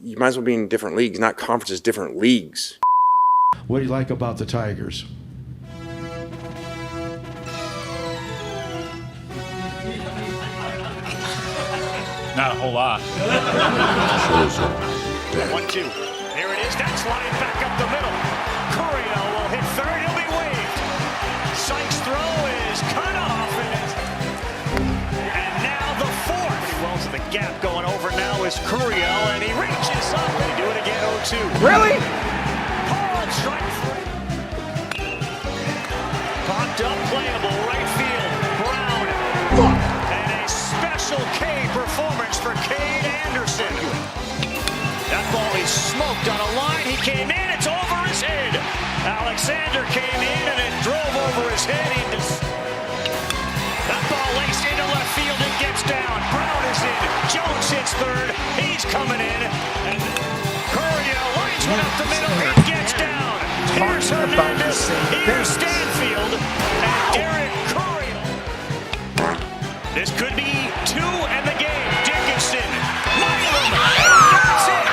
you might as well be in different leagues, not conferences, different leagues. What do you like about the Tigers? Not a whole lot. 1-2. Here it is. That's line back up the middle. Corio will hit third. He'll be waved. Sykes' throw is cut off. And now the fourth. Pretty well to the gap going over now is Corio. And he reaches up. They do it again 0-2. Really? Hard strike. Popped up, playable, right field. Brown. And a special K performance for Cade Anderson. That ball is smoked on a line. He came in. It's over his head. Alexander came in and it drove over his head. That ball laced into left field and gets down. Brown is in. Jones hits third. He's coming in. And Corio lines one up the middle. It gets down. Here's Hernandez. Here's Stanfield. And Derek Corio. This could be two and the game. Dickinson. Milam. That's it.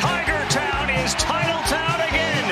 Tiger Town is Title Town again.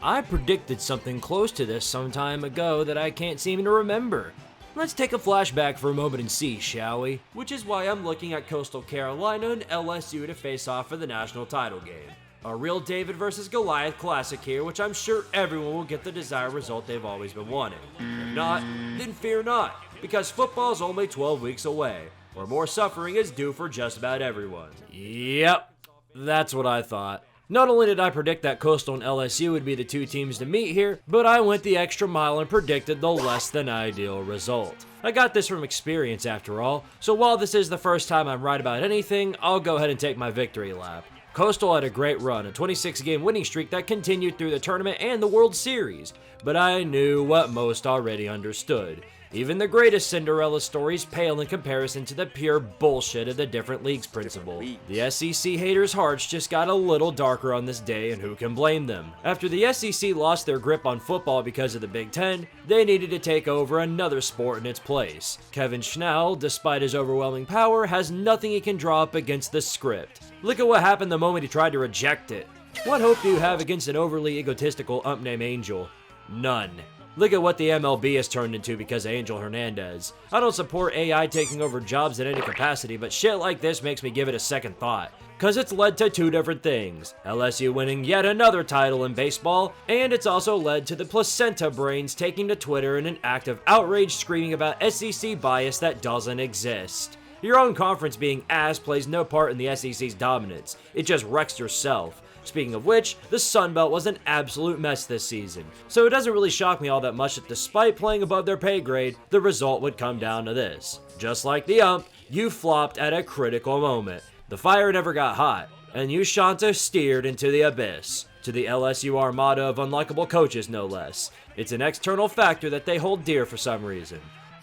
I predicted something close to this some time ago that I can't seem to remember. Let's take a flashback for a moment and see, shall we? Which is why I'm looking at Coastal Carolina and LSU to face off for the national title game. A real David versus Goliath classic here, which I'm sure everyone will get the desired result they've always been wanting. If not, then fear not, because football's only 12 weeks away, where more suffering is due for just about everyone. Yep, that's what I thought. Not only did I predict that Coastal and LSU would be the two teams to meet here, but I went the extra mile and predicted the less than ideal result. I got this from experience after all, so while this is the first time I'm right about anything, I'll go ahead and take my victory lap. Coastal had a great run, a 26-game winning streak that continued through the tournament and the World Series, but I knew what most already understood. Even the greatest Cinderella stories pale in comparison to the pure bullshit of the different leagues principle. The SEC haters' hearts just got a little darker on this day, and who can blame them? After the SEC lost their grip on football because of the Big Ten, they needed to take over another sport in its place. Kevin Schnell, despite his overwhelming power, has nothing he can draw up against the script. Look at what happened the moment he tried to reject it. What hope do you have against an overly egotistical ump named Angel? None. Look at what the MLB has turned into because of Angel Hernandez. I don't support AI taking over jobs in any capacity, but shit like this makes me give it a second thought. Cause it's led to two different things. LSU winning yet another title in baseball, and it's also led to the placenta brains taking to Twitter in an act of outrage screaming about SEC bias that doesn't exist. Your own conference being ass plays no part in the SEC's dominance. It just wrecks yourself. Speaking of which, the Sun Belt was an absolute mess this season, so it doesn't really shock me all that much that despite playing above their pay grade, the result would come down to this. Just like the ump, you flopped at a critical moment. The fire never got hot, and you Shanta steered into the abyss. To the LSU armada of unlikable coaches, no less. It's an external factor that they hold dear for some reason.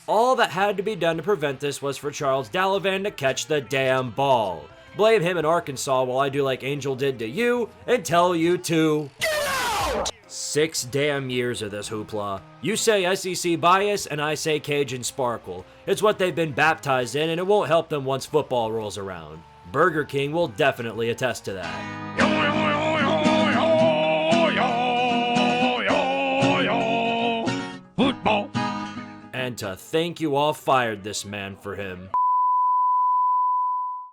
All that had to be done to prevent this was for Charles Dalavan to catch the damn ball. Blame him in Arkansas while I do like Angel did to you and tell you to get out! 6 damn years of this hoopla. You say SEC bias and I say Cajun sparkle. It's what they've been baptized in and it won't help them once football rolls around. Burger King will definitely attest to that. Football. And to think you all fired this man for him.